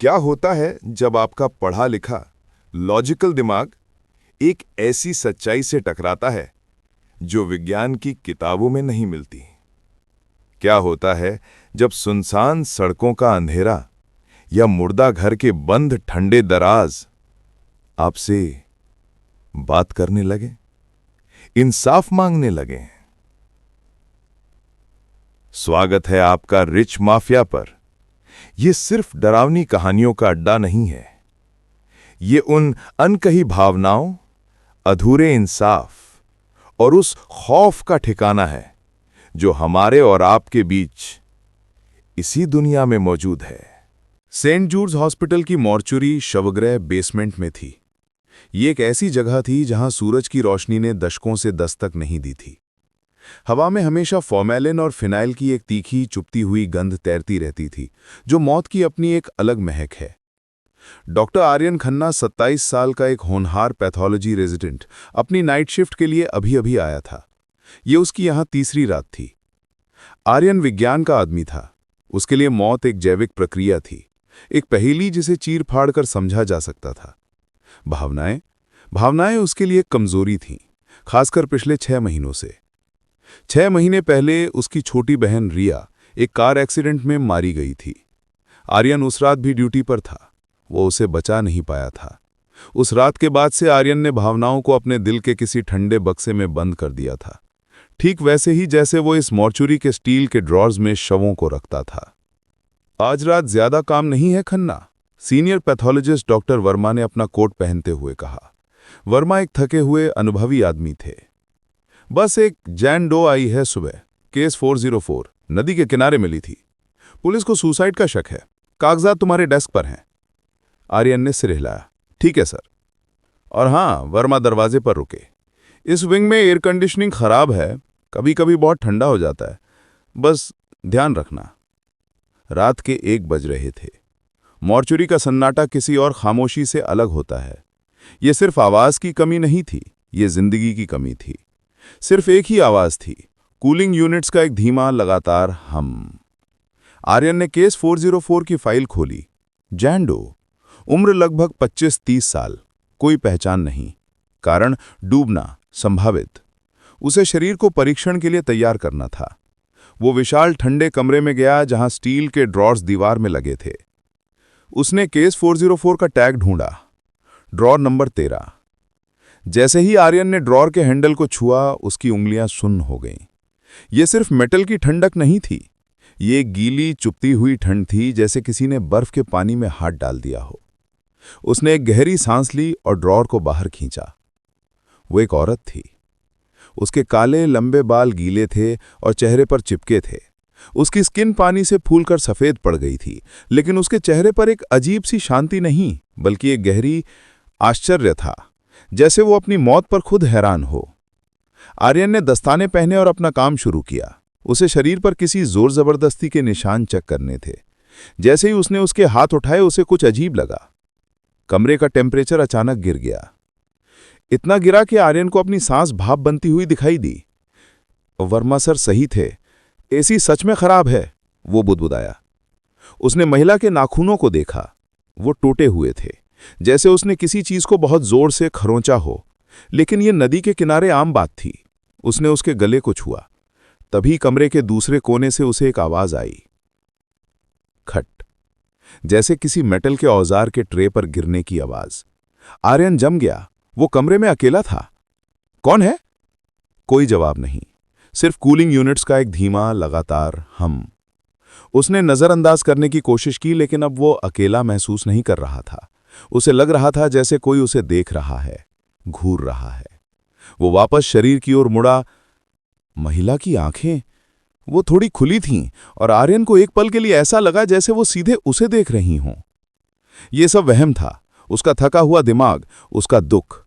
क्या होता है जब आपका पढ़ा लिखा लॉजिकल दिमाग एक ऐसी सच्चाई से टकराता है जो विज्ञान की किताबों में नहीं मिलती? क्या होता है जब सुनसान सड़कों का अंधेरा या मुर्दा घर के बंद ठंडे दराज आपसे बात करने लगे, इंसाफ मांगने लगे? स्वागत है आपका रिच माफिया पर। यह सिर्फ डरावनी कहानियों का अड्डा नहीं है। ये उन अनकही भावनाओं, अधूरे इंसाफ और उस खौफ का ठिकाना है जो हमारे और आपके बीच इसी दुनिया में मौजूद है। सेंट जूड्स हॉस्पिटल की मॉर्चुरी शवगृह बेसमेंट में थी। ये एक ऐसी जगह थी जहां सूरज की रोशनी ने दशकों से दस्तक नहीं दी थी। हवा में हमेशा फॉर्मेलिन और फिनाइल की एक तीखी चुपती हुई गंध तैरती रहती थी, जो मौत की अपनी एक अलग महक है। डॉक्टर आर्यन खन्ना 27 साल का एक होनहार पैथोलॉजी रेजिडेंट अपनी नाइट शिफ्ट के लिए अभी अभी आया था। ये उसकी यहां तीसरी रात थी। आर्यन विज्ञान का आदमी था। उसके लिए मौत एक जैविक प्रक्रिया थी, एक पहेली जिसे चीर फाड़ कर समझा जा सकता था। भावनाएं उसके लिए कमजोरी थीं, खासकर पिछले 6 महीनों से। 6 महीने पहले उसकी छोटी बहन रिया एक कार एक्सीडेंट में मारी गई थी। आर्यन उस रात भी ड्यूटी पर था। वो उसे बचा नहीं पाया था। उस रात के बाद से आर्यन ने भावनाओं को अपने दिल के किसी ठंडे बक्से में बंद कर दिया था, ठीक वैसे ही जैसे वो इस मॉर्चुरी के स्टील के ड्रॉर्स में शवों को रखता था। आज रात ज्यादा काम नहीं है Khanna, senior pathologist doctor Verma ने अपना कोट पहनते हुए कहा। वर्मा एक थके हुए अनुभवी आदमी थे। बस एक जैन डो आई है सुबह, केस 404, नदी के किनारे मिली थी। पुलिस को सुसाइड का शक है। कागजात तुम्हारे डेस्क पर हैं। आर्यन ने सिर हिलाया। ठीक है सर। और हां, वर्मा दरवाजे पर रुके। इस विंग में एयर कंडीशनिंग खराब है, कभी कभी बहुत ठंडा हो जाता है, बस ध्यान रखना। रात के 1 बज रहे थे। मॉर्चुरी का सन्नाटा किसी और खामोशी से अलग होता है। यह सिर्फ आवाज की कमी नहीं थी, यह जिंदगी की कमी थी। सिर्फ एक ही आवाज थी, कूलिंग यूनिट्स का एक धीमा लगातार हम। आर्यन ने केस 404 की फाइल खोली। जैन डो, उम्र लगभग 25-30 साल, कोई पहचान नहीं, कारण डूबना संभावित। उसे शरीर को परीक्षण के लिए तैयार करना था। वो विशाल ठंडे कमरे में गया जहां स्टील के ड्रॉर्स दीवार में लगे थे। उसने केस 404 का टैग ढूंढा, ड्रॉर नंबर 13। जैसे ही आर्यन ने ड्रॉर के हैंडल को छुआ, उसकी उंगलियां सुन्न हो गईं। ये सिर्फ मेटल की ठंडक नहीं थी, ये गीली चुपती हुई ठंड थी, जैसे किसी ने बर्फ के पानी में हाथ डाल दिया हो। उसने एक गहरी सांस ली और ड्रॉर को बाहर खींचा। वो एक औरत थी। उसके काले लंबे बाल गीले थे और चेहरे पर चिपके थे। उसकी स्किन पानी से फूलकर सफेद पड़ गई थी, लेकिन उसके चेहरे पर एक अजीब सी शांति नहीं, बल्कि एक गहरी आश्चर्य था, जैसे वो अपनी मौत पर खुद हैरान हो। आर्यन ने दस्ताने पहने और अपना काम शुरू किया। उसे शरीर पर किसी जोर जबरदस्ती के निशान चेक करने थे। जैसे ही उसने उसके हाथ उठाए, उसे कुछ अजीब लगा। कमरे का टेम्परेचर अचानक गिर गया। इतना गिरा कि आर्यन को अपनी सांस भाप बनती हुई दिखाई दी। वर्मा सर सही थे, एसी सच में खराब है, वो बुदबुदाया। उसने महिला के नाखूनों को देखा। वो टूटे हुए थे, जैसे उसने किसी चीज को बहुत जोर से खरोंचा हो। लेकिन ये नदी के किनारे आम बात थी। उसने उसके गले को छुआ। तभी कमरे के दूसरे कोने से उसे एक आवाज आई, खट, जैसे किसी मेटल के औजार के ट्रे पर गिरने की आवाज। आर्यन जम गया। वो कमरे में अकेला था। कौन है? कोई जवाब नहीं, सिर्फ कूलिंग यूनिट्स का एक धीमा लगातार हम। उसने नजरअंदाज करने की कोशिश की, लेकिन अब वो अकेला महसूस नहीं कर रहा था। उसे लग रहा था जैसे कोई उसे देख रहा है, घूर रहा है। वो वापस शरीर की ओर मुड़ा। महिला की आंखें, वो थोड़ी खुली थीं और आर्यन को एक पल के लिए ऐसा लगा जैसे वो सीधे उसे देख रही हों। ये सब वहम था, उसका थका हुआ दिमाग, उसका दुख।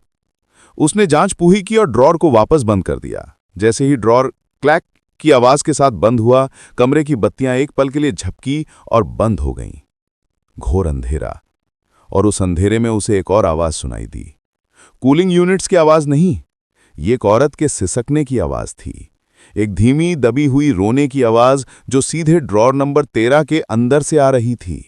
उसने जांच पूरी की और ड्रॉर को वापस बंद कर दिया। जैसे ही ड्रॉर क्लैक की आवाज के साथ बंद हुआ, कमरे की बत्तियां एक पल के लिए झपकी और बंद हो गईं। घोर अंधेरा, और उस अंधेरे में उसे एक और आवाज सुनाई दी। कूलिंग यूनिट्स की आवाज नहीं, ये एक औरत के सिसकने की आवाज थी। एक धीमी दबी हुई रोने की आवाज जो सीधे ड्रॉर नंबर 13 के अंदर से आ रही थी।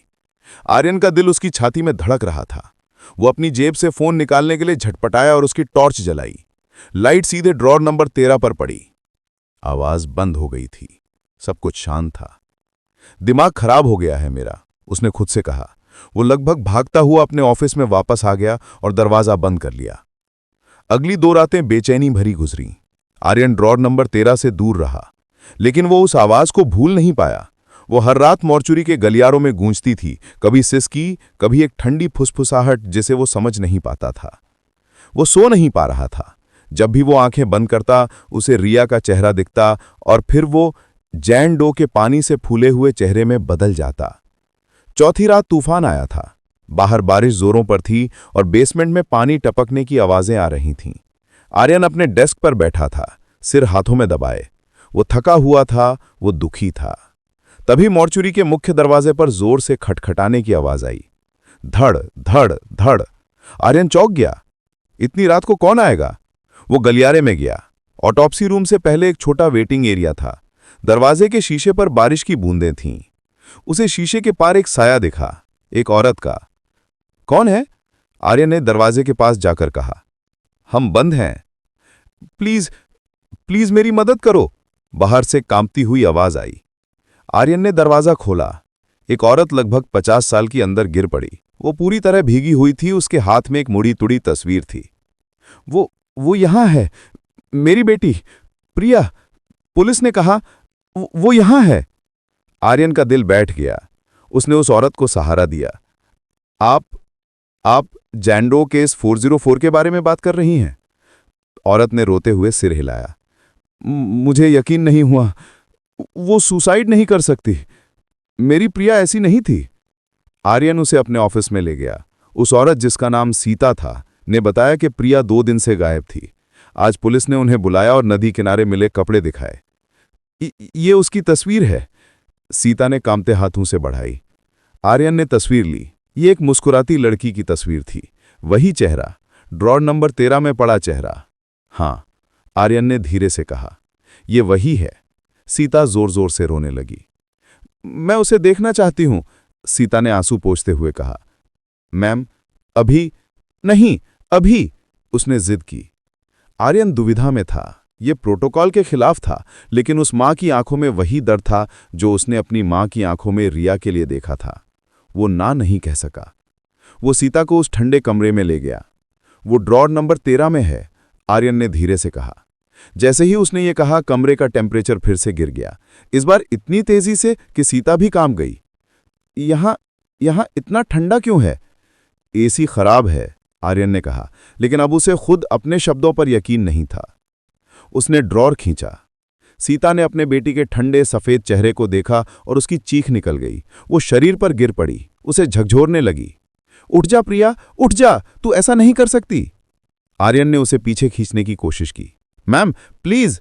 आर्यन का दिल उसकी छाती में धड़क रहा था। वो अपनी जेब से फोन निकालने के लिए झटपटाया और उसकी टॉर्च जलाई। लाइट सीधे ड्रॉर नंबर 13 पर पड़ी। आवाज बंद हो गई थी। सब कुछ शांत था। दिमाग खराब हो गया है मेरा, उसने खुद से कहा। वो लगभग भागता हुआ अपने ऑफिस में वापस आ गया और दरवाजा बंद कर लिया। अगली 2 रातें बेचैनी भरी गुजरी। आर्यन ड्रॉर नंबर 13 से दूर रहा, लेकिन वो उस आवाज को भूल नहीं पाया। वो हर रात मॉर्चुरी के गलियारों में गूंजती थी, कभी सिसकी, कभी एक ठंडी फुसफुसाहट जिसे वो समझ नहीं पाता था। वो सो नहीं पा रहा था। जब भी वो आंखें बंद करता, उसे रिया का चेहरा दिखता और फिर वो जैन डो के पानी से फूले हुए चेहरे में बदल जाता। चौथी रात तूफान आया था। बाहर बारिश जोरों पर थी और बेसमेंट में पानी टपकने की आवाजें आ रही थीं। आर्यन अपने डेस्क पर बैठा था, सिर हाथों में दबाए। वो थका हुआ था, वो दुखी था। तभी मॉर्चुरी के मुख्य दरवाजे पर जोर से खटखटाने की आवाज आई। धड़ धड़ धड़। आर्यन चौंक गया। इतनी रात को कौन आएगा? वो गलियारे में गया। ऑटोप्सी रूम से पहले एक छोटा वेटिंग एरिया था। दरवाजे के शीशे पर बारिश की बूंदें थीं। उसे शीशे के पार एक साया दिखा, एक औरत का। कौन है? आर्यन ने दरवाजे के पास जाकर कहा। हम बंद हैं। प्लीज प्लीज मेरी मदद करो, बाहर से कांपती हुई आवाज आई। आर्यन ने दरवाजा खोला। एक औरत लगभग 50 साल की अंदर गिर पड़ी। वो पूरी तरह भीगी हुई थी। उसके हाथ में एक मुड़ी तुड़ी तस्वीर थी। वो यहां है, मेरी बेटी प्रिया। पुलिस ने कहा वो यहां है। आर्यन का दिल बैठ गया। उसने उस औरत को सहारा दिया। आप जैंडो केस 404 के बारे में बात कर रही हैं? औरत ने रोते हुए सिर हिलाया। मुझे यकीन नहीं हुआ। वो सुसाइड नहीं कर सकती। मेरी प्रिया ऐसी नहीं थी। आर्यन उसे अपने ऑफिस में ले गया। उस औरत, जिसका नाम सीता था, ने बताया कि प्रिया 2 दिन से गायब थी। आज पुलिस ने उन्हें बुलाया और नदी किनारे मिले कपड़े दिखाए। ये उसकी तस्वीर है, सीता ने कांपते हाथों से बढ़ाई। आर्यन ने तस्वीर ली। ये एक मुस्कुराती लड़की की तस्वीर थी। वही चेहरा, ड्रॉर नंबर 13 में पड़ा चेहरा। हाँ, आर्यन ने धीरे से कहा, ये वही है। सीता जोर जोर से रोने लगी। मैं उसे देखना चाहती हूं, सीता ने आंसू पोंछते हुए कहा। मैम, अभी नहीं, अभी, उसने जिद की। आर्यन दुविधा में था। ये प्रोटोकॉल के खिलाफ था, लेकिन उस मां की आंखों में वही दर्द था जो उसने अपनी मां की आंखों में रिया के लिए देखा था। वो ना नहीं कह सका। वो सीता को उस ठंडे कमरे में ले गया। वो ड्रॉर नंबर 13 में है, आर्यन ने धीरे से कहा। जैसे ही उसने ये कहा, कमरे का टेम्परेचर फिर से गिर गया, इस बार इतनी तेजी से कि सीता भी कांप गई। यहां इतना ठंडा क्यों है? एसी खराब है, आर्यन ने कहा, लेकिन अब उसे खुद अपने शब्दों पर यकीन नहीं था। उसने ड्रॉर खींचा। सीता ने अपने बेटी के ठंडे सफेद चेहरे को देखा और उसकी चीख निकल गई। वो शरीर पर गिर पड़ी, उसे झकझोरने लगी। उठ जा प्रिया, उठ जा, तू ऐसा नहीं कर सकती। आर्यन ने उसे पीछे खींचने की कोशिश की। Ma'am please.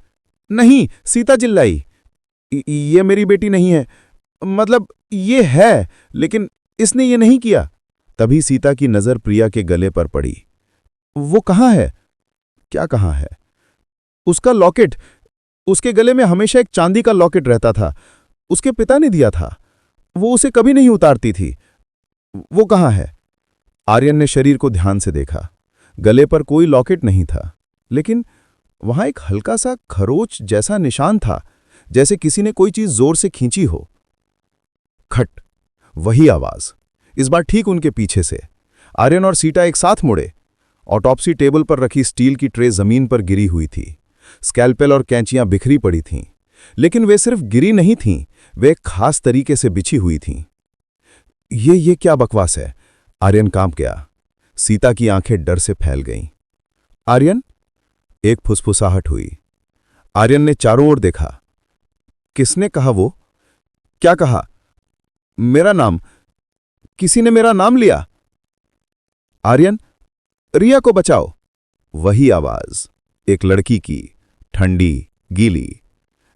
नहीं, सीता चिल्लाई। ये मेरी बेटी नहीं है। मतलब ये है, लेकिन इसने ये नहीं किया। तभी सीता की नजर प्रिया के गले पर पड़ी। वो कहाँ है? क्या कहाँ है? उसका लॉकेट। उसके गले में हमेशा एक चांदी का लॉकेट रहता था। उसके पिता ने दिया था। वो उसे कभी नहीं उतारती थी। वो कहाँ है? आर्यन ने शरीर को ध्यान से देखा। गले पर कोई लॉकेट नहीं था, लेकिन वहां एक हल्का सा खरोच जैसा निशान था, जैसे किसी ने कोई चीज जोर से खींची हो। खट, वही आवाज, इस बार ठीक उनके पीछे से। आर्यन और सीता एक साथ मुड़े। ऑटोप्सी टेबल पर रखी स्टील की ट्रे जमीन पर गिरी हुई थी। स्कैल्पेल और कैंचियां बिखरी पड़ी थीं, लेकिन वे सिर्फ गिरी नहीं थीं, वे एक खास तरीके से बिछी हुई थीं। ये क्या बकवास है? आर्यन कांप गया। सीता की आंखें डर से फैल गईं। आर्यन? एक फुसफुसाहट हुई। आर्यन ने चारों ओर देखा। किसने कहा वो? क्या कहा? मेरा नाम। किसी ने मेरा नाम लिया। आर्यन, रिया को बचाओ। वही आवाज, एक लड़की की, ठंडी, गीली।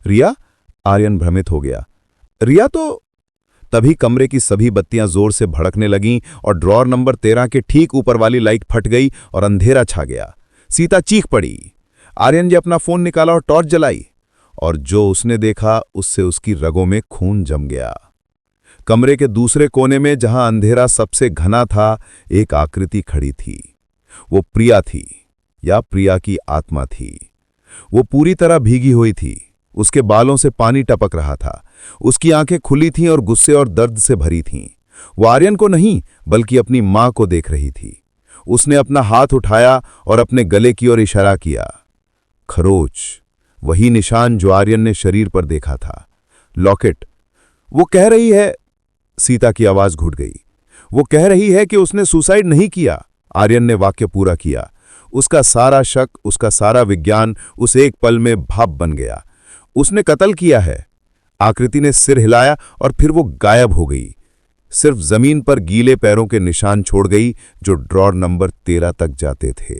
रिया? आर्यन भ्रमित हो गया। रिया तो। तभी कमरे की सभी बत्तियां जोर से भड़कने लगीं और ड्रॉर नंबर 13 के ठीक ऊपर वाली लाइट फट गई और अंधेरा छा गया। सीता चीख पड़ी। आर्यन ने अपना फोन निकाला और टॉर्च जलाई, और जो उसने देखा उससे उसकी रगों में खून जम गया। कमरे के दूसरे कोने में, जहां अंधेरा सबसे घना था, एक आकृति खड़ी थी। वो प्रिया थी, या प्रिया की आत्मा थी। वो पूरी तरह भीगी हुई थी। उसके बालों से पानी टपक रहा था। उसकी आंखें खुली थीं और गुस्से और दर्द से भरी थीं। वो आर्यन को नहीं, बल्कि अपनी मां को देख रही थी। उसने अपना हाथ उठाया और अपने गले की ओर इशारा किया। खरोच, वही निशान जो आर्यन ने शरीर पर देखा था। लॉकेट। वो कह रही है, सीता की आवाज घुट गई। वो कह रही है कि उसने सुसाइड नहीं किया। आर्यन ने वाक्य पूरा किया। उसका सारा शक, उसका सारा विज्ञान उस एक पल में भाप बन गया। उसने कत्ल किया है। आकृति ने सिर हिलाया और फिर वो गायब हो गई। सिर्फ जमीन पर गीले पैरों के निशान छोड़ गई, जो ड्रॉर नंबर 13 तक जाते थे।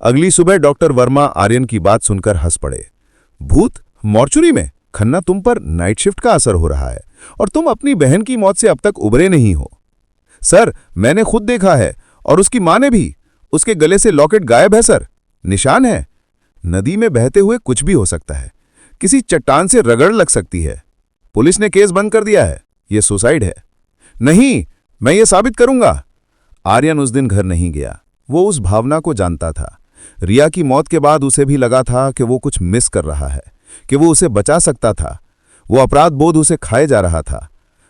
अगली सुबह डॉक्टर वर्मा आर्यन की बात सुनकर हंस पड़े। भूत मॉर्चुरी में? खन्ना, तुम पर नाइट शिफ्ट का असर हो रहा है और तुम अपनी बहन की मौत से अब तक उबरे नहीं हो। सर, मैंने खुद देखा है, और उसकी मां ने भी। उसके गले से लॉकेट गायब है सर। निशान है। नदी में बहते हुए कुछ भी हो सकता है। किसी चट्टान से रगड़ लग सकती है। पुलिस ने केस बंद कर दिया है। यह सुसाइड है। नहीं, मैं ये साबित करूंगा। आर्यन उस दिन घर नहीं गया। वो उस भावना को जानता था। रिया की मौत के बाद उसे भी लगा था कि वो कुछ मिस कर रहा है, कि वो उसे बचा सकता था। वो अपराध बोध उसे खाए जा रहा था।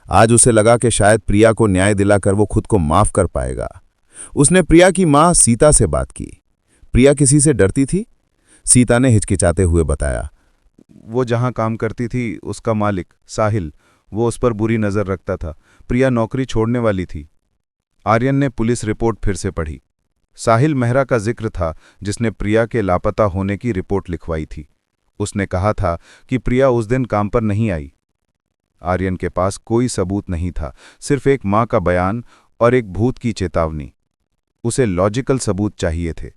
आज उसे लगा कि शायद प्रिया को न्याय दिलाकर वो खुद को माफ कर पाएगा। उसने प्रिया की मां सीता से बात की। प्रिया किसी से डरती थी? सीता ने हिचकिचाते हुए बताया। वो जहां काम करती थी, उसका मालिक साहिल, वो उस पर बुरी नजर रखता था। प्रिया नौकरी छोड़ने वाली थी। आर्यन ने पुलिस रिपोर्ट फिर से पढ़ी। साहिल मेहरा का जिक्र था, जिसने प्रिया के लापता होने की रिपोर्ट लिखवाई थी। उसने कहा था कि प्रिया उस दिन काम पर नहीं आई। आर्यन के पास कोई सबूत नहीं था, सिर्फ एक मां का बयान और एक भूत की चेतावनी। उसे लॉजिकल सबूत चाहिए थे।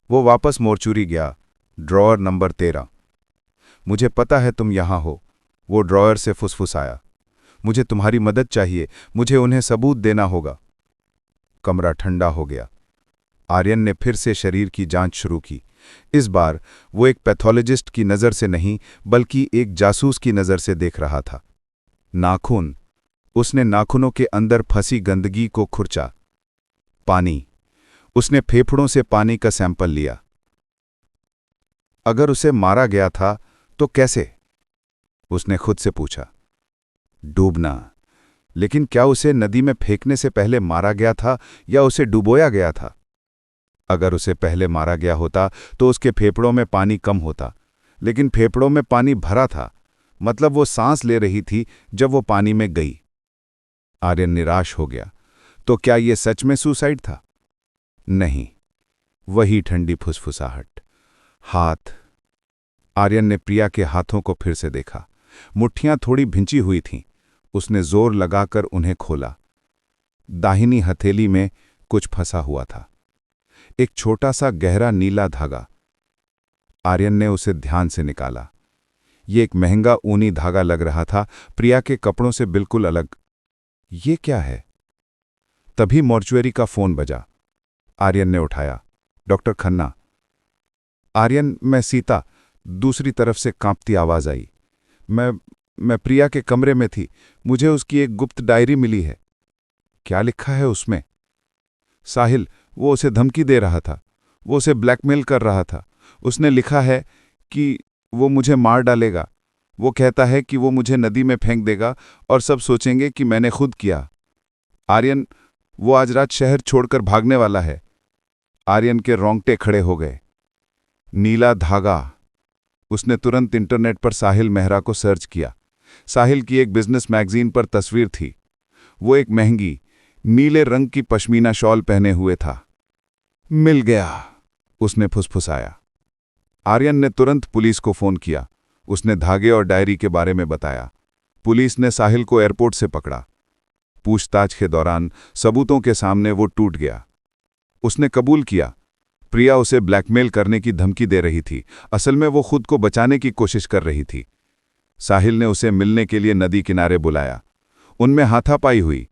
वो वापस मोर्चुरी गया। Drawer number 13। मुझे पता है तुम यहां हो, वो ड्रॉअर से फुसफुसाया। मुझे तुम्हारी मदद चाहिए, मुझे उन्हें सबूत देना होगा। कमरा ठंडा हो गया। आर्यन ने फिर से शरीर की जांच शुरू की। इस बार वो एक पैथोलॉजिस्ट की नज़र से नहीं, बल्कि एक जासूस की नज़र से देख रहा था। नाखून। उसने नाखूनों के अंदर फंसी गंदगी को खुरचा। पानी। उसने फेफड़ों से पानी का सैंपल लिया। अगर उसे मारा गया था तो कैसे? उसने खुद से पूछा। डूबना। लेकिन क्या उसे नदी में फेंकने से पहले मारा गया था या उसे डुबोया गया था? अगर उसे पहले मारा गया होता तो उसके फेफड़ों में पानी कम होता, लेकिन फेफड़ों में पानी भरा था, मतलब वो सांस ले रही थी जब वो पानी में गई। आर्यन निराश हो गया। तो क्या ये सच में सुसाइड था? नहीं, वही ठंडी फुसफुसाहट। हाथ। आर्यन ने प्रिया के हाथों को फिर से देखा। मुट्ठियां थोड़ी भिंची हुई थीं। उसने जोर लगाकर उन्हें खोला। दाहिनी हथेली में कुछ फंसा हुआ था, एक छोटा सा गहरा नीला धागा। आर्यन ने उसे ध्यान से निकाला। ये एक महंगा ऊनी धागा लग रहा था, प्रिया के कपड़ों से बिल्कुल अलग। ये क्या है? तभी मॉर्चुअरी का फोन बजा। आर्यन ने उठाया। डॉक्टर खन्ना। आर्यन, मैं सीता। दूसरी तरफ से कांपती आवाज आई। मैं प्रिया के कमरे में थी। मुझे उसकी एक गुप्त डायरी मिली है। क्या लिखा है उसमें? साहिल, वो उसे धमकी दे रहा था। वो उसे ब्लैकमेल कर रहा था। उसने लिखा है कि वो मुझे मार डालेगा। वो कहता है कि वो मुझे नदी में फेंक देगा और सब सोचेंगे कि मैंने खुद किया। आर्यन, वो आज रात शहर छोड़कर भागने वाला है। आर्यन के रोंगटे खड़े हो गए। नीला धागा। उसने तुरंत इंटरनेट पर साहिल मेहरा को सर्च किया। साहिल की एक बिजनेस मैगजीन पर तस्वीर थी। वो एक महंगी नीले रंग की पश्मीना शॉल पहने हुए था। मिल गया, उसने फुसफुसाया। आर्यन ने तुरंत पुलिस को फोन किया। उसने धागे और डायरी के बारे में बताया। पुलिस ने साहिल को एयरपोर्ट से पकड़ा। पूछताछ के दौरान सबूतों के सामने वो टूट गया। उसने कबूल किया, प्रिया उसे ब्लैकमेल करने की धमकी दे रही थी। असल में वो खुद को बचाने की कोशिश कर रही थी। साहिल ने उसे मिलने के लिए नदी किनारे बुलाया। उनमें हाथापाई हुई।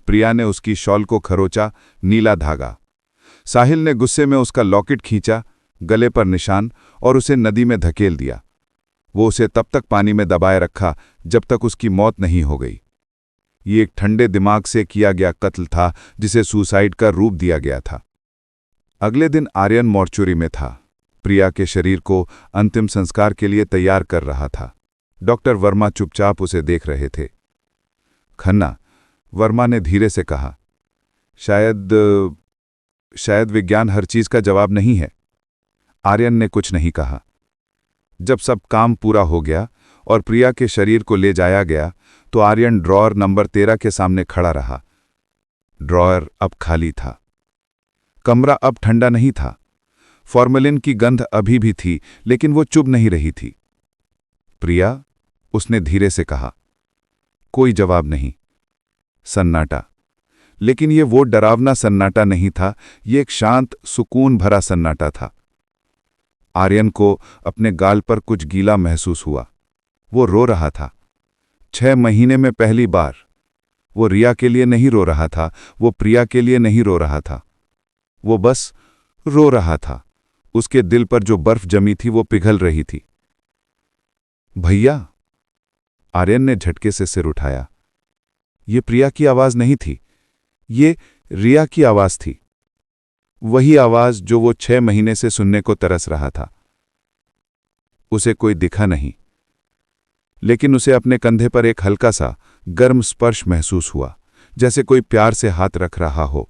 प्रिया ने उसकी शॉल को खरोचा। नीला धागा। साहिल ने गुस्से में उसका लॉकेट खींचा, गले पर निशान, और उसे नदी में धकेल दिया। वो उसे तब तक पानी में दबाए रखा जब तक उसकी मौत नहीं हो गई। ये एक ठंडे दिमाग से किया गया कत्ल था जिसे सुसाइड का रूप दिया गया था। अगले दिन आर्यन मॉर्चुरी में था। प्रिया के शरीर को अंतिम संस्कार के लिए तैयार कर रहा था। डॉक्टर वर्मा चुपचाप उसे देख रहे थे। खन्ना, वर्मा ने धीरे से कहा, शायद विज्ञान हर चीज का जवाब नहीं है। आर्यन ने कुछ नहीं कहा। जब सब काम पूरा हो गया और प्रिया के शरीर को ले जाया गया तो आर्यन ड्रॉअर नंबर 13 के सामने खड़ा रहा। ड्रॉअर अब खाली था। कमरा अब ठंडा नहीं था। फॉर्मेलिन की गंध अभी भी थी, लेकिन वो चुभ नहीं रही थी। प्रिया, उसने धीरे से कहा। कोई जवाब नहीं। सन्नाटा। लेकिन ये वो डरावना सन्नाटा नहीं था, ये एक शांत, सुकून भरा सन्नाटा था। आर्यन को अपने गाल पर कुछ गीला महसूस हुआ। वो रो रहा था। 6 महीने में पहली बार। वो रिया के लिए नहीं रो रहा था, वो प्रिया के लिए नहीं रो रहा था। वो बस रो रहा था। उसके दिल पर जो बर्फ जमी थी वो पिघल रही थी। भैया, आर्यन ने झटके से सिर उठाया। ये प्रिया की आवाज नहीं थी, ये रिया की आवाज थी। वही आवाज जो वो 6 महीने से सुनने को तरस रहा था। उसे कोई दिखा नहीं, लेकिन उसे अपने कंधे पर एक हल्का सा गर्म स्पर्श महसूस हुआ, जैसे कोई प्यार से हाथ रख रहा हो।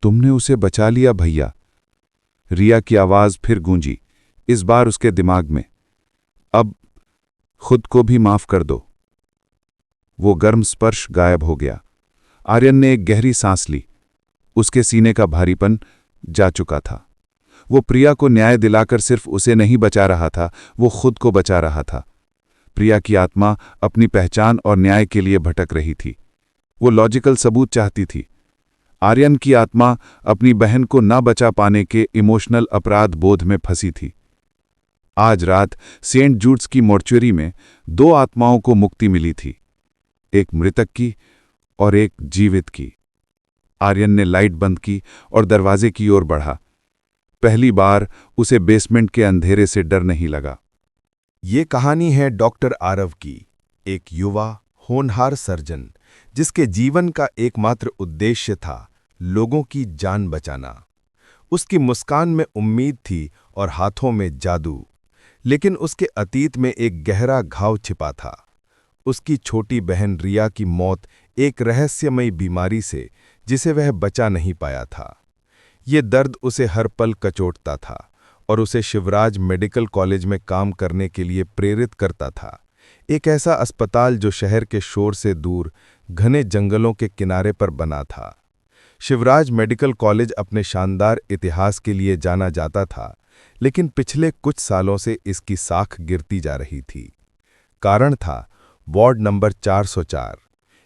तुमने उसे बचा लिया भैया। रिया की आवाज फिर गूंजी, इस बार उसके दिमाग में। अब खुद को भी माफ कर दो। वो गर्म स्पर्श गायब हो गया। आर्यन ने एक गहरी सांस ली। उसके सीने का भारीपन जा चुका था। वो प्रिया को न्याय दिलाकर सिर्फ उसे नहीं बचा रहा था, वो खुद को बचा रहा था। प्रिया की आत्मा अपनी पहचान और न्याय के लिए भटक रही थी। वो लॉजिकल सबूत चाहती थी। आर्यन की आत्मा अपनी बहन को न बचा पाने के इमोशनल अपराध बोध में फंसी थी। आज रात सेंट जूड्स की मॉर्चुरी में 2 आत्माओं को मुक्ति मिली थी, एक मृतक की और एक जीवित की। आर्यन ने लाइट बंद की और दरवाजे की ओर बढ़ा। पहली बार उसे बेसमेंट के अंधेरे से डर नहीं लगा। ये कहानी है डॉक्टर आरव की, एक युवा होनहार सर्जन जिसके जीवन का एकमात्र उद्देश्य था लोगों की जान बचाना। उसकी मुस्कान में उम्मीद थी और हाथों में जादू, लेकिन उसके अतीत में एक गहरा घाव छिपा था। उसकी छोटी बहन रिया की मौत एक रहस्यमयी बीमारी से जिसे वह बचा नहीं पाया था। ये दर्द उसे हर पल कचोटता था और उसे शिवराज मेडिकल कॉलेज में काम करने के लिए प्रेरित करता था, एक ऐसा अस्पताल जो शहर के शोर से दूर घने जंगलों के किनारे पर बना था। शिवराज मेडिकल कॉलेज अपने शानदार इतिहास के लिए जाना जाता था, लेकिन पिछले कुछ सालों से इसकी साख गिरती जा रही थी। कारण था वार्ड नंबर 404,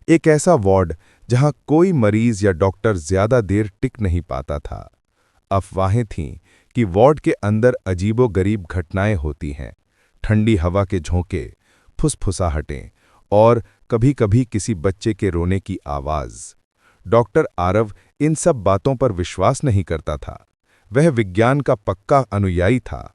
एक ऐसा वार्ड जहां कोई मरीज या डॉक्टर ज्यादा देर टिक नहीं पाता था। अफवाहें थीं कि वार्ड के अंदर अजीबोगरीब घटनाएं होती हैं, ठंडी हवा के झोंके, फुसफुसाहटें और कभी-कभी किसी बच्चे के रोने की आवाज। डॉक्टर आरव इन सब बातों पर विश्वास नहीं करता था। वह विज्ञान का पक्का अनुयायी था।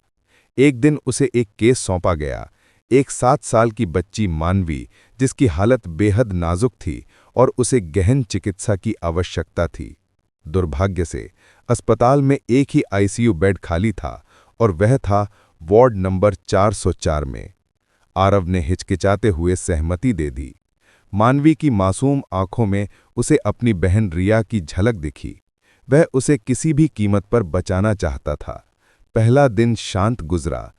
एक दिन उसे एक केस सौंपा गया, एक 7 साल की बच्ची मानवी जिसकी हालत बेहद नाजुक थी और उसे गहन चिकित्सा की आवश्यकता थी। दुर्भाग्य से अस्पताल में एक ही आईसीयू बेड खाली था और वह था वार्ड नंबर 404 में। आरव ने हिचकिचाते हुए सहमति दे दी। मानवी की मासूम आंखों में उसे अपनी बहन रिया की झलक दिखी। वह उसे किसी भी कीमत पर बचाना चाहता था। पहला दिन शांत गुजरा।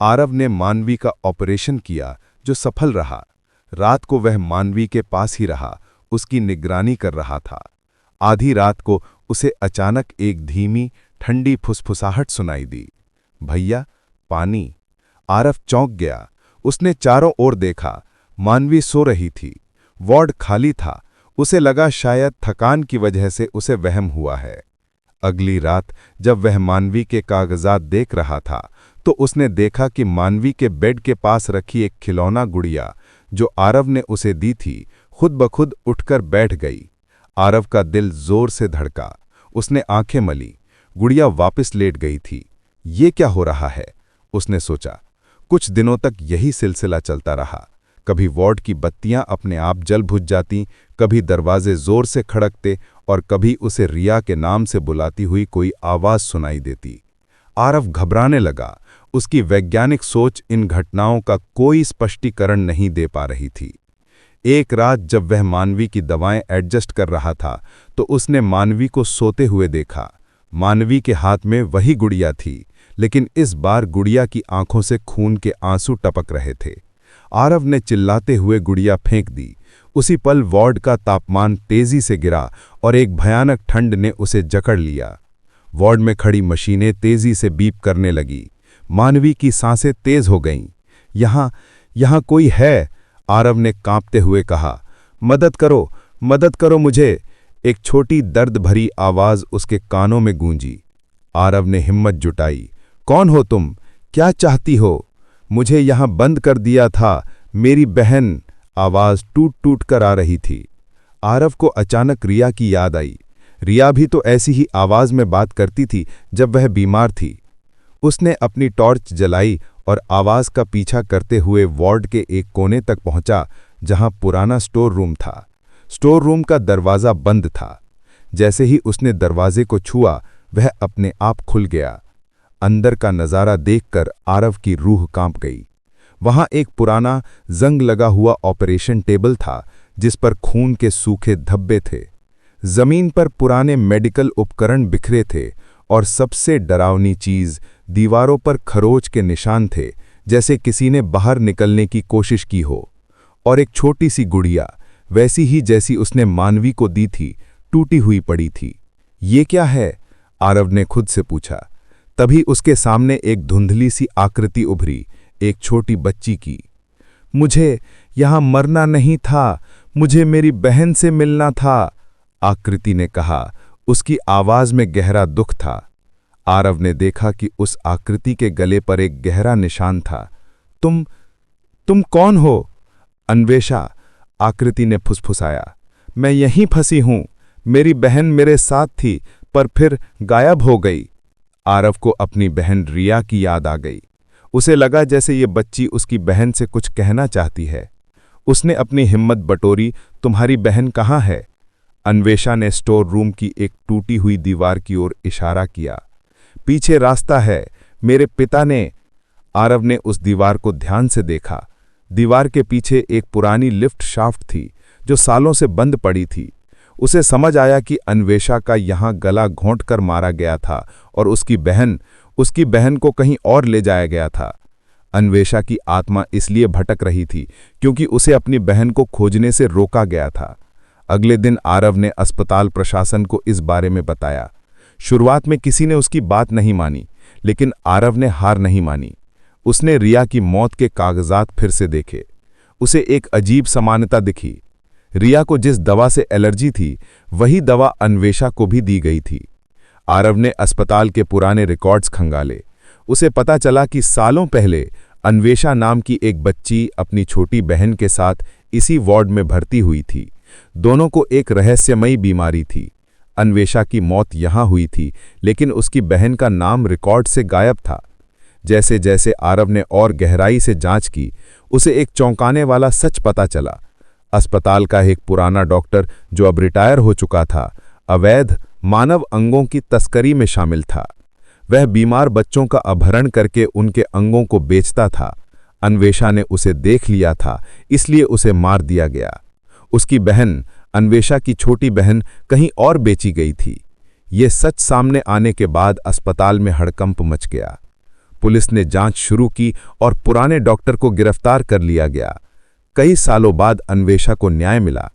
आरव ने मानवी का ऑपरेशन किया जो सफल रहा। रात को वह मानवी के पास ही रहा, उसकी निगरानी कर रहा था। आधी रात को उसे अचानक एक धीमी ठंडी फुसफुसाहट सुनाई दी। भैया, पानी। आरव चौंक गया। उसने चारों ओर देखा। मानवी सो रही थी। वार्ड खाली था। उसे लगा शायद थकान की वजह से उसे वहम हुआ है। अगली रात जब वह मानवी के कागजात देख रहा था तो उसने देखा कि मानवी के बेड के पास रखी एक खिलौना गुड़िया जो आरव ने उसे दी थी, खुद ब खुद उठकर बैठ गई। आरव का दिल जोर से धड़का। उसने आंखें मली। गुड़िया वापस लेट गई थी। ये क्या हो रहा है? उसने सोचा। कुछ दिनों तक यही सिलसिला चलता रहा। कभी वार्ड की बत्तियां अपने आप जल बुझ जाती, कभी दरवाजे जोर से खड़कते और कभी उसे रिया के नाम से बुलाती हुई कोई आवाज सुनाई देती। आरव घबराने लगा। उसकी वैज्ञानिक सोच इन घटनाओं का कोई स्पष्टीकरण नहीं दे पा रही थी। एक रात जब वह मानवी की दवाएं एडजस्ट कर रहा था तो उसने मानवी को सोते हुए देखा। मानवी के हाथ में वही गुड़िया थी, लेकिन इस बार गुड़िया की आंखों से खून के आंसू टपक रहे थे। आरव ने चिल्लाते हुए गुड़िया फेंक दी। उसी पल वार्ड का तापमान तेजी से गिरा और एक भयानक ठंड ने उसे जकड़ लिया। वार्ड में खड़ी मशीनें तेजी से बीप करने लगी। मानवी की सांसें तेज हो गईं। यहाँ कोई है, आरव ने कांपते हुए कहा। मदद करो मुझे, एक छोटी दर्द भरी आवाज उसके कानों में गूंजी। आरव ने हिम्मत जुटाई। कौन हो तुम? क्या चाहती हो? मुझे यहां बंद कर दिया था, मेरी बहन। आवाज टूट टूट कर आ रही थी। आरव को अचानक रिया की याद आई। रिया भी तो ऐसी ही आवाज में बात करती थी जब वह बीमार थी। उसने अपनी टॉर्च जलाई और आवाज का पीछा करते हुए वार्ड के एक कोने तक पहुंचा जहां पुराना स्टोर रूम था। स्टोर रूम का दरवाजा बंद था। जैसे ही उसने दरवाजे को छुआ, वह अपने आप खुल गया। अंदर का नजारा देखकर आरव की रूह कांप गई। वहां एक पुराना जंग लगा हुआ ऑपरेशन टेबल था जिस पर खून के सूखे धब्बे थे। जमीन पर पुराने मेडिकल उपकरण बिखरे थे और सबसे डरावनी चीज, दीवारों पर खरोच के निशान थे, जैसे किसी ने बाहर निकलने की कोशिश की हो। और एक छोटी सी गुड़िया, वैसी ही जैसी उसने मानवी को दी थी, टूटी हुई पड़ी थी। ये क्या है? आरव ने खुद से पूछा। तभी उसके सामने एक धुंधली सी आकृति उभरी, एक छोटी बच्ची की। मुझे यहां मरना नहीं था, मुझे मेरी बहन से मिलना था, आकृति ने कहा। उसकी आवाज में गहरा दुख था। आरव ने देखा कि उस आकृति के गले पर एक गहरा निशान था। तुम कौन हो? अन्वेषा, आकृति ने फुसफुसाया। मैं यहीं फंसी हूं। मेरी बहन मेरे साथ थी, पर फिर गायब हो गई। आरव को अपनी बहन रिया की याद आ गई। उसे लगा जैसे ये बच्ची उसकी बहन से कुछ कहना चाहती है। उसने अपनी हिम्मत बटोरी। तुम्हारी बहन कहाँ है? अन्वेषा ने स्टोर रूम की एक टूटी हुई दीवार की ओर इशारा किया। पीछे रास्ता है, मेरे पिता ने। आरव ने उस दीवार को ध्यान से देखा। दीवार के पीछे एक पुरानी लिफ्ट शाफ्ट थी जो सालों से बंद पड़ी थी। उसे समझ आया कि अन्वेषा का यहां गला घोंटकर मारा गया था और उसकी बहन को कहीं और ले जाया गया था। अन्वेषा की आत्मा इसलिए भटक रही थी क्योंकि उसे अपनी बहन को खोजने से रोका गया था। अगले दिन आरव ने अस्पताल प्रशासन को इस बारे में बताया। शुरुआत में किसी ने उसकी बात नहीं मानी, लेकिन आरव ने हार नहीं मानी। उसने रिया की मौत के कागजात फिर से देखे। उसे एक अजीब समानता दिखी। रिया को जिस दवा से एलर्जी थी, वही दवा अन्वेषा को भी दी गई थी। आरव ने अस्पताल के पुराने रिकॉर्ड्स खंगाले। उसे पता चला कि सालों पहले अन्वेषा नाम की एक बच्ची अपनी छोटी बहन के साथ इसी वार्ड में भर्ती हुई थी। दोनों को एक रहस्यमयी बीमारी थी। अन्वेषा की मौत यहां हुई थी, लेकिन उसकी बहन का नाम रिकॉर्ड से गायब था। जैसे जैसे आरव ने और गहराई से जांच की, उसे एक चौंकाने वाला सच पता चला। अस्पताल का एक पुराना डॉक्टर, जो अब रिटायर हो चुका था, अवैध मानव अंगों की तस्करी में शामिल था। वह बीमार बच्चों का अपहरण करके उनके अंगों को बेचता था। अन्वेषा ने उसे देख लिया था, इसलिए उसे मार दिया गया। उसकी बहन, अन्वेषा की छोटी बहन, कहीं और बेची गई थी। ये सच सामने आने के बाद अस्पताल में हड़कंप मच गया। पुलिस ने जांच शुरू की और पुराने डॉक्टर को गिरफ्तार कर लिया गया। कई सालों बाद अन्वेषा को न्याय मिला,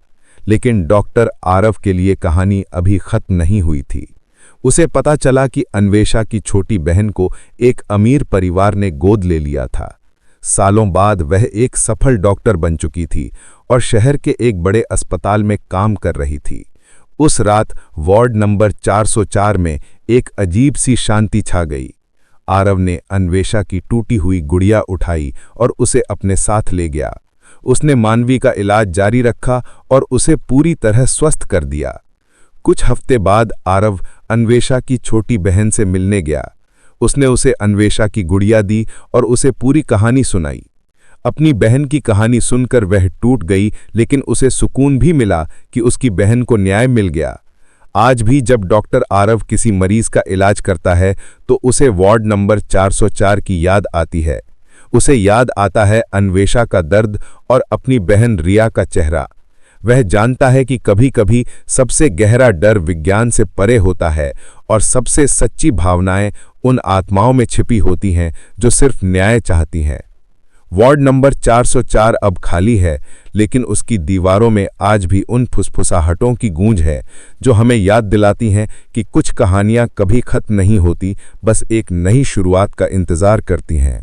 लेकिन डॉक्टर आरव के लिए कहानी अभी खत्म नहीं हुई थी। उसे पता चला कि अन्वेषा की छोटी बहन को एक अमीर परिवार ने गोद ले लिया था। सालों बाद वह एक सफल डॉक्टर बन चुकी थी और शहर के एक बड़े अस्पताल में काम कर रही थी। उस रात वार्ड नंबर 404 में एक अजीब सी शांति छा गई। आरव ने अन्वेषा की टूटी हुई गुड़िया उठाई और उसे अपने साथ ले गया। उसने मानवी का इलाज जारी रखा और उसे पूरी तरह स्वस्थ कर दिया। कुछ हफ्ते बाद आरव अन्वेषा की छोटी बहन से मिलने गया। उसने उसे अन्वेषा की गुड़िया दी और उसे पूरी कहानी सुनाई। अपनी बहन की कहानी सुनकर वह टूट गई, लेकिन उसे सुकून भी मिला कि उसकी बहन को न्याय मिल गया। आज भी जब डॉक्टर आरव किसी मरीज का इलाज करता है तो उसे वार्ड नंबर 404 की याद आती है। उसे याद आता है अन्वेषा का दर्द और अपनी बहन रिया का चेहरा। वह जानता है कि कभी-कभी सबसे गहरा डर विज्ञान से परे होता है और सबसे सच्ची भावनाएं उन आत्माओं में छिपी होती हैं जो सिर्फ न्याय चाहती हैं। वार्ड नंबर 404 अब खाली है, लेकिन उसकी दीवारों में आज भी उन फुसफुसाहटों की गूंज है जो हमें याद दिलाती हैं कि कुछ कहानियां कभी खत्म नहीं होती, बस एक नई शुरुआत का इंतजार करती हैं।